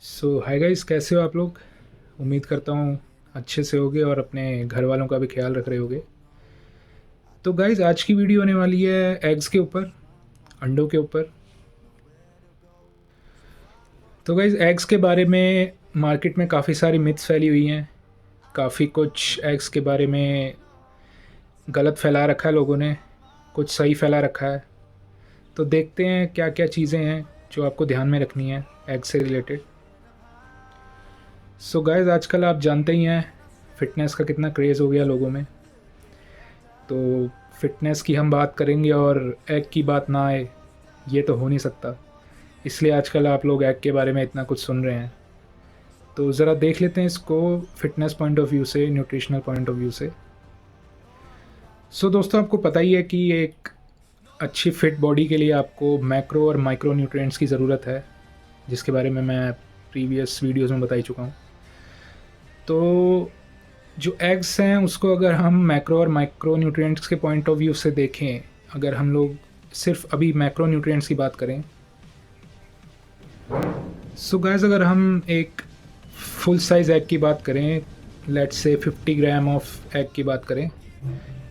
सो hi guys, कैसे हो आप लोग। उम्मीद करता हूँ अच्छे से होगे और अपने घर वालों का भी ख्याल रख रहे होगे। तो गाइस, आज की वीडियो होने वाली है एग्स के ऊपर, अंडों के ऊपर। तो गाइस, एग्स के बारे में मार्केट में काफ़ी सारी मिथ्स फैली हुई हैं। काफ़ी कुछ एग्स के बारे में गलत फैला रखा है लोगों ने, कुछ सही फैला रखा है। तो देखते हैं क्या क्या चीज़ें हैं जो आपको ध्यान में रखनी है एग से रिलेटेड। सो गाइस, आजकल आप जानते ही हैं फ़िटनेस का कितना क्रेज़ हो गया लोगों में। तो फ़िटनेस की हम बात करेंगे और एग की बात ना आए, ये तो हो नहीं सकता। इसलिए आजकल आप लोग एग के बारे में इतना कुछ सुन रहे हैं। तो ज़रा देख लेते हैं इसको फ़िटनेस पॉइंट ऑफ व्यू से, न्यूट्रिशनल पॉइंट ऑफ व्यू से। सो दोस्तों, आपको पता ही है कि एक अच्छी फ़िट बॉडी के लिए आपको मैक्रो और माइक्रो न्यूट्रिएंट्स की ज़रूरत है, जिसके बारे में मैं प्रीवियस वीडियोज़ में बता ही चुका हूँ। तो जो एग्स हैं उसको अगर हम मैक्रो और माइक्रो न्यूट्रिएंट्स के पॉइंट ऑफ व्यू से देखें, अगर हम लोग सिर्फ अभी मैक्रो न्यूट्रिएंट्स की बात करें, सो गाइस, अगर हम एक फुल साइज़ एग की बात करें, let's say 50 gram of egg की बात करें,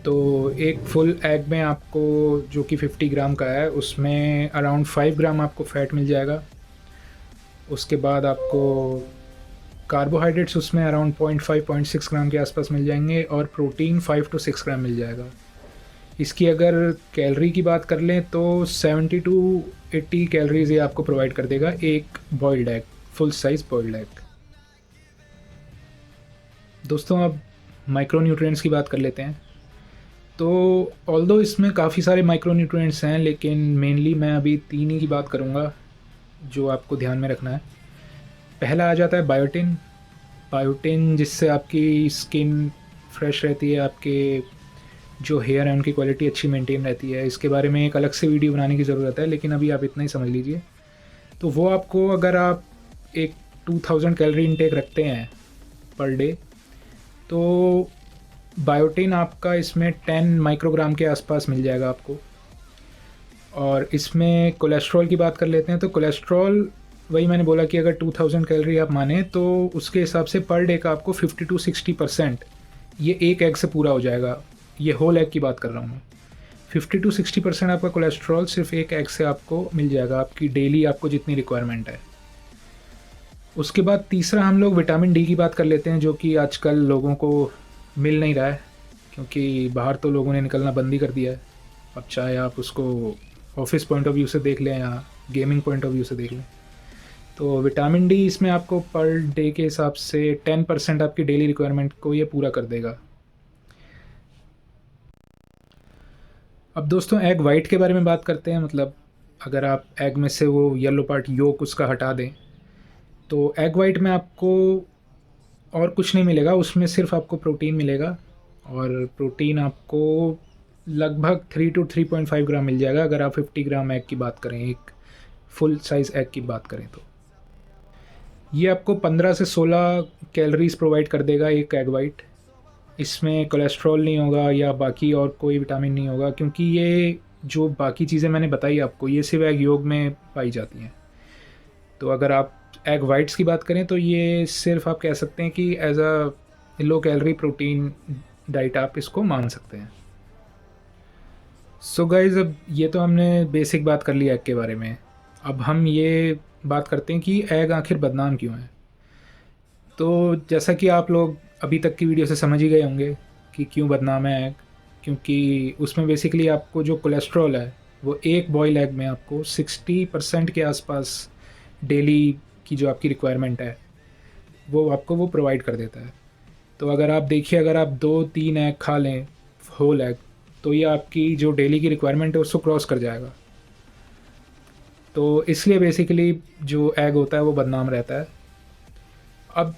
तो एक फुल एग में आपको, जो कि 50 ग्राम का है, उसमें अराउंड 5 ग्राम आपको फ़ैट मिल जाएगा। उसके बाद आपको कार्बोहाइड्रेट्स उसमें अराउंड 0.5-0.6 ग्राम के आसपास मिल जाएंगे और प्रोटीन 5 to 6 ग्राम मिल जाएगा। इसकी अगर कैलोरी की बात कर लें तो 70 to 80 कैलोरीज ये आपको प्रोवाइड कर देगा एक boiled egg, full size boiled egg. दोस्तों, अब माइक्रो न्यूट्रिएंट्स की बात कर लेते हैं। तो ऑल्दो इसमें काफ़ी सारे माइक्रो न्यूट्रिएंट्स हैं, लेकिन मेनली मैं अभी तीन ही की बात करूँगा जो आपको ध्यान में रखना है। पहला आ जाता है बायोटिन। बायोटिन जिससे आपकी स्किन फ्रेश रहती है, आपके जो हेयर है उनकी क्वालिटी अच्छी मेंटेन रहती है। इसके बारे में एक अलग से वीडियो बनाने की ज़रूरत है, लेकिन अभी आप इतना ही समझ लीजिए। तो वो आपको, अगर आप एक 2000 कैलोरी इनटेक रखते हैं पर डे, तो बायोटिन आपका इसमें 10 माइक्रोग्राम के आसपास मिल जाएगा आपको। और इसमें कोलेस्ट्रॉल की बात कर लेते हैं, तो कोलेस्ट्रॉल, वही मैंने बोला कि अगर 2000 कैलोरी आप माने तो उसके हिसाब से पर डे का आपको 50 to 60% ये एक एग से पूरा हो जाएगा। ये होल एग की बात कर रहा हूँ मैं। 50 to 60% आपका कोलेस्ट्रॉल सिर्फ एक एग से आपको मिल जाएगा, आपकी डेली आपको जितनी रिक्वायरमेंट है। उसके बाद तीसरा हम लोग विटामिन डी की बात कर लेते हैं, जो कि आजकल लोगों को मिल नहीं रहा है, क्योंकि बाहर तो लोगों ने निकलना बंद ही कर दिया है। अब चाहे आप उसको ऑफिस पॉइंट ऑफ व्यू से देख लें या गेमिंग पॉइंट ऑफ व्यू से देख लें, तो विटामिन डी इसमें आपको पर डे के हिसाब से 10% आपकी डेली रिक्वायरमेंट को ये पूरा कर देगा। अब दोस्तों, एग वाइट के बारे में बात करते हैं। मतलब अगर आप एग में से वो येलो पार्ट, योक, उसका हटा दें, तो एग वाइट में आपको और कुछ नहीं मिलेगा, उसमें सिर्फ आपको प्रोटीन मिलेगा। और प्रोटीन आपको लगभग 3 to 3.5 ग्राम मिल जाएगा अगर आप 50 ग्राम एग की बात करें, एक फुल साइज़ एग की बात करें तो। ये आपको 15 से 16 कैलोरीज प्रोवाइड कर देगा एक एग वाइट। इसमें कोलेस्ट्रॉल नहीं होगा या बाकी और कोई विटामिन नहीं होगा, क्योंकि ये जो बाकी चीज़ें मैंने बताई आपको, ये सिर्फ एग योग में पाई जाती हैं। तो अगर आप एग वाइट्स की बात करें तो ये सिर्फ आप कह सकते हैं कि as a low calorie protein diet आप इसको मान सकते हैं। सो गाइज़, अब ये तो हमने बेसिक बात कर ली एग के बारे में। अब हम ये बात करते हैं कि एग आखिर बदनाम क्यों है। तो जैसा कि आप लोग अभी तक की वीडियो से समझ ही गए होंगे कि क्यों बदनाम है एग, क्योंकि उसमें बेसिकली आपको जो कोलेस्ट्रॉल है वो एक बॉयल एग में आपको 60% के आसपास डेली की जो आपकी रिक्वायरमेंट है वो आपको वो प्रोवाइड कर देता है। तो अगर आप देखिए, अगर आप 2-3 एग खा लें होल एग, तो ये आपकी जो डेली की रिक्वायरमेंट है उसको क्रॉस कर जाएगा। तो इसलिए बेसिकली जो एग होता है वो बदनाम रहता है। अब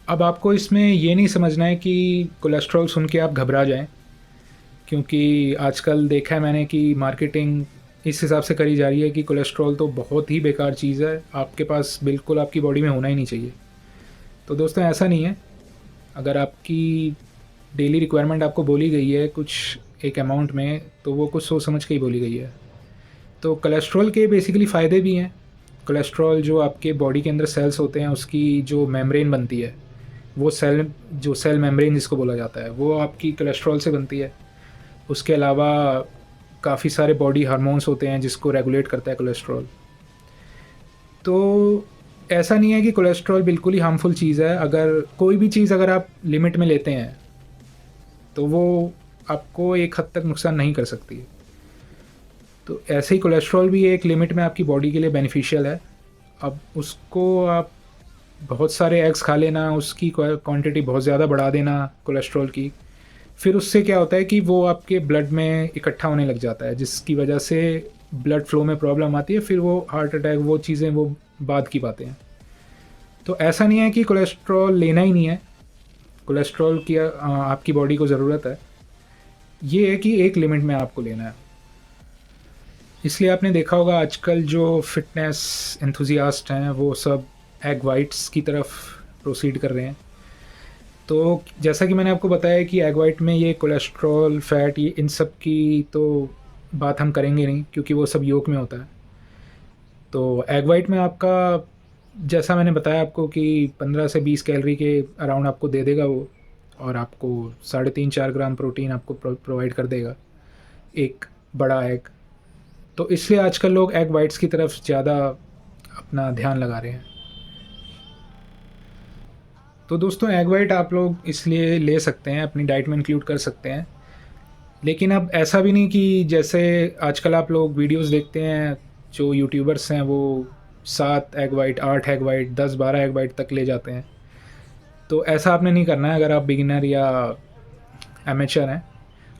अब आपको इसमें ये नहीं समझना है कि कोलेस्ट्रॉल सुन के आप घबरा जाएं, क्योंकि आजकल देखा है मैंने कि मार्केटिंग इस हिसाब से करी जा रही है कि कोलेस्ट्रॉल तो बहुत ही बेकार चीज़ है, आपके पास बिल्कुल आपकी बॉडी में होना ही नहीं चाहिए। तो दोस्तों, ऐसा नहीं है। अगर आपकी डेली रिक्वायरमेंट आपको बोली गई है कुछ एक अमाउंट में, तो वो कुछ सोच समझ के ही बोली गई है। तो कोलेस्ट्रॉल के बेसिकली फ़ायदे भी हैं। कोलेस्ट्रॉल जो आपके बॉडी के अंदर सेल्स होते हैं उसकी जो मेम्ब्रेन बनती है, वो सेल मेम्ब्रेन जिसको बोला जाता है, वो आपकी कोलेस्ट्रॉल से बनती है। उसके अलावा काफ़ी सारे बॉडी हार्मोन्स होते हैं जिसको रेगुलेट करता है कोलेस्ट्रॉल। तो ऐसा नहीं है कि कोलेस्ट्रॉल बिल्कुल ही हार्मफुल चीज़ है। अगर कोई भी चीज़ अगर आप लिमिट में लेते हैं तो वो आपको एक हद तक नुकसान नहीं कर सकती है। तो ऐसे ही कोलेस्ट्रॉल भी एक लिमिट में आपकी बॉडी के लिए बेनिफिशियल है। अब उसको आप बहुत सारे एग्स खा लेना, उसकी क्वांटिटी बहुत ज़्यादा बढ़ा देना कोलेस्ट्रॉल की, फिर उससे क्या होता है कि वो आपके ब्लड में इकट्ठा होने लग जाता है, जिसकी वजह से ब्लड फ्लो में प्रॉब्लम आती है, फिर वो हार्ट अटैक, वो चीज़ें वो बाद की बातें हैं। तो ऐसा नहीं है कि कोलेस्ट्रॉल लेना ही नहीं है, कोलेस्ट्रॉल की आपकी बॉडी को ज़रूरत है। ये है कि एक लिमिट में आपको लेना है। इसलिए आपने देखा होगा आजकल जो फिटनेस एंथुजियास्ट हैं वो सब एग वाइट्स की तरफ प्रोसीड कर रहे हैं। तो जैसा कि मैंने आपको बताया कि एग वाइट में ये कोलेस्ट्रॉल, फैट, ये इन सब की तो बात हम करेंगे नहीं क्योंकि वो सब योग में होता है। तो एग वाइट में आपका, जैसा मैंने बताया आपको कि 15 से 20 कैलोरी के अराउंड आपको दे देगा वो, और आपको 3.5-4 ग्राम प्रोटीन आपको प्रोवाइड कर देगा एक बड़ा एग। तो इसलिए आजकल लोग एग वाइट्स की तरफ ज़्यादा अपना ध्यान लगा रहे हैं। तो दोस्तों एग वाइट आप लोग इसलिए ले सकते हैं, अपनी डाइट में इंक्लूड कर सकते हैं, लेकिन अब ऐसा भी नहीं कि जैसे आजकल आप लोग वीडियोस देखते हैं, जो यूट्यूबर्स हैं वो 7 egg white, 8 egg white, 10-12 egg white तक ले जाते हैं। तो ऐसा आपने नहीं करना है अगर आप बिगिनर या एमेचर हैं।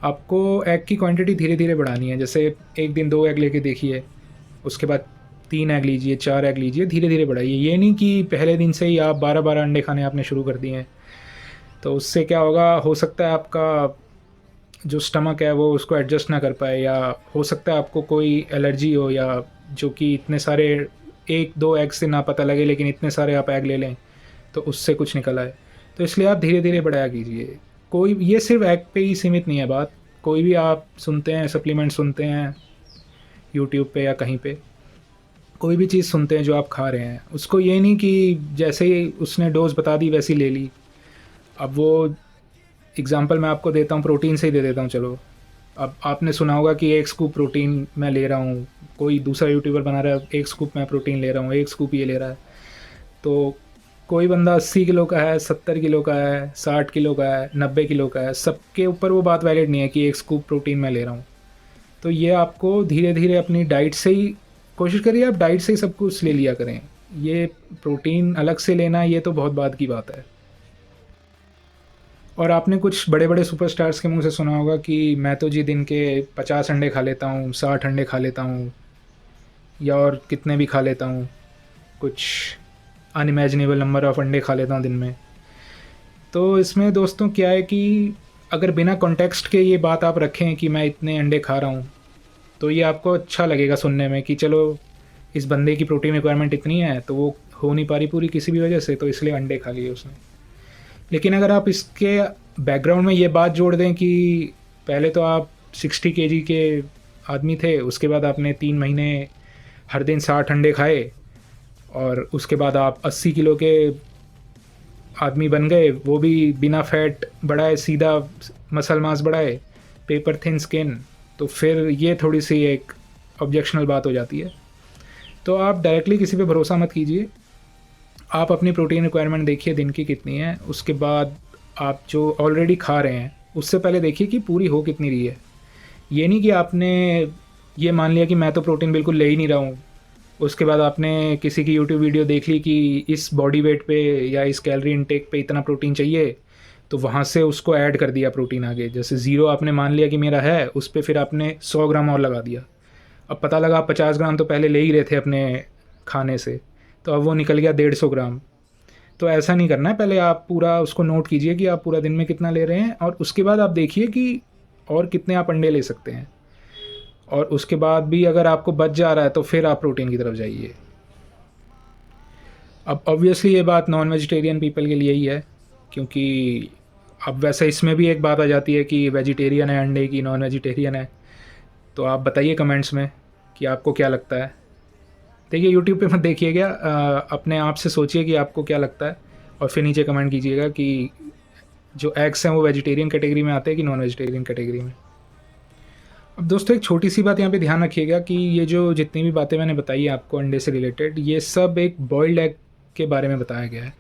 आपको एग की क्वांटिटी धीरे धीरे बढ़ानी है। जैसे एक दिन 2 एग लेके देखिए, उसके बाद 3 एग लीजिए, 4 एग लीजिए, धीरे धीरे बढ़ाइए। ये नहीं कि पहले दिन से ही आप 12-12 अंडे खाने आपने शुरू कर दिए हैं। तो उससे क्या होगा, हो सकता है आपका जो स्टमक है वो उसको एडजस्ट ना कर पाए, या हो सकता है आपको कोई एलर्जी हो, या जो कि इतने सारे 1-2 एग से ना पता लगे, लेकिन इतने सारे आप एग ले लें तो उससे कुछ निकल आए। तो इसलिए आप धीरे धीरे बढ़ाया कीजिए। कोई, ये सिर्फ एग पे ही सीमित नहीं है बात। कोई भी आप सुनते हैं, सप्लीमेंट सुनते हैं यूट्यूब पे या कहीं पे, कोई भी चीज़ सुनते हैं जो आप खा रहे हैं, उसको ये नहीं कि जैसे ही उसने डोज बता दी वैसी ले ली। अब वो एग्ज़ाम्पल मैं आपको देता हूँ, प्रोटीन से ही दे देता हूँ चलो। अब आपने सुना होगा कि 1 स्कूप प्रोटीन मैं ले रहा हूँ, कोई दूसरा यूट्यूबर बना रहा है 1 स्कूप मैं प्रोटीन ले रहा हूँ, 1 स्कूप ये ले रहा है। तो कोई बंदा 80 किलो का है, 70 किलो का है, 60 किलो का है, 90 किलो का है, सबके ऊपर वो बात वैलिड नहीं है कि 1 स्कूप प्रोटीन मैं ले रहा हूँ। तो ये आपको धीरे धीरे अपनी डाइट से ही, कोशिश करिए आप डाइट से ही सब कुछ ले लिया करें। ये प्रोटीन अलग से लेना, ये तो बहुत बाद की बात है। और आपने कुछ बड़े बड़े सुपरस्टार्स के मुंह से सुना होगा कि मैं तो जी दिन के 50 अंडे खा लेता हूँ, 60 अंडे खा लेता हूँ, या और कितने भी खा लेता हूँ, कुछ अनइमेजिनेबल नंबर ऑफ अंडे खा लेता हूँ दिन में। तो इसमें दोस्तों क्या है कि अगर बिना कॉन्टेक्स्ट के ये बात आप रखें कि मैं इतने अंडे खा रहा हूँ, तो ये आपको अच्छा लगेगा सुनने में कि चलो इस बंदे की प्रोटीन रिक्वायरमेंट इतनी है, तो वो हो नहीं पा रही पूरी किसी भी वजह से, तो इसलिए अंडे खा लिए उसने। लेकिन अगर आप इसके बैकग्राउंड में ये बात जोड़ दें कि पहले तो आप 60 केजी के आदमी थे, उसके बाद आपने 3 महीने हर दिन 60 अंडे खाए, और उसके बाद आप 80 किलो के आदमी बन गए, वो भी बिना फैट बढ़ाए, सीधा मसल मास बढ़ाए, पेपर थिन स्किन, तो फिर ये थोड़ी सी एक ऑब्जेक्शनल बात हो जाती है। तो आप डायरेक्टली किसी पे भरोसा मत कीजिए। आप अपनी प्रोटीन रिक्वायरमेंट देखिए दिन की कितनी है, उसके बाद आप जो ऑलरेडी खा रहे हैं उससे पहले देखिए कि पूरी हो कितनी रही है। ये नहीं कि आपने ये मान लिया कि मैं तो प्रोटीन बिल्कुल ले ही नहीं रहा हूँ, उसके बाद आपने किसी की यूट्यूब वीडियो देख ली कि इस बॉडी वेट पे या इस कैलोरी इनटेक पे इतना प्रोटीन चाहिए, तो वहाँ से उसको ऐड कर दिया प्रोटीन आगे। जैसे ज़ीरो आपने मान लिया कि मेरा है, उस पर फिर आपने 100 ग्राम और लगा दिया। अब पता लगा आप 50 ग्राम तो पहले ले ही रहे थे अपने खाने से, तो अब वो निकल गया 150 ग्राम। तो ऐसा नहीं करना है। पहले आप पूरा उसको नोट कीजिए कि आप पूरा दिन में कितना ले रहे हैं, और उसके बाद आप देखिए कि और कितने आप अंडे ले सकते हैं, और उसके बाद भी अगर आपको बच जा रहा है तो फिर आप प्रोटीन की तरफ जाइए। अब ऑब्वियसली ये बात नॉन वेजिटेरियन पीपल के लिए ही है, क्योंकि अब वैसे इसमें भी एक बात आ जाती है कि वेजिटेरियन है अंडे की, नॉन वेजिटेरियन है। तो आप बताइए कमेंट्स में कि आपको क्या लगता है। देखिए यूट्यूब पे मत देखिएगा, अपने आप से सोचिए कि आपको क्या लगता है और फिर नीचे कमेंट कीजिएगा कि जो एग्स हैं वो वेजिटेरियन कैटेगरी में आते हैं कि नॉन वेजिटेरियन कैटेगरी में। अब दोस्तों एक छोटी सी बात यहाँ पे ध्यान रखिएगा कि ये जो जितनी भी बातें मैंने बताई हैं आपको अंडे से रिलेटेड, ये सब एक बॉइल्ड एग के बारे में बताया गया है।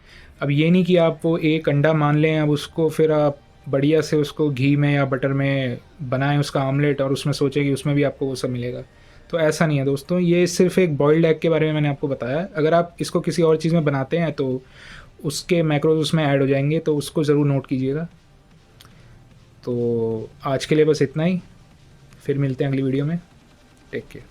अब ये नहीं कि आप वो एक अंडा मान लें, अब उसको फिर आप बढ़िया से उसको घी में या बटर में बनाएं उसका आमलेट और उसमें सोचें कि उसमें भी आपको वो सब मिलेगा। तो ऐसा नहीं है दोस्तों, ये सिर्फ एक बॉइल्ड एग के बारे में मैंने आपको बताया। अगर आप इसको किसी और चीज़ में बनाते हैं तो उसके मैक्रोज उसमें ऐड हो जाएंगे, तो उसको ज़रूर नोट कीजिएगा। तो आज के लिए बस इतना ही, फिर मिलते हैं अगली वीडियो में। Take care.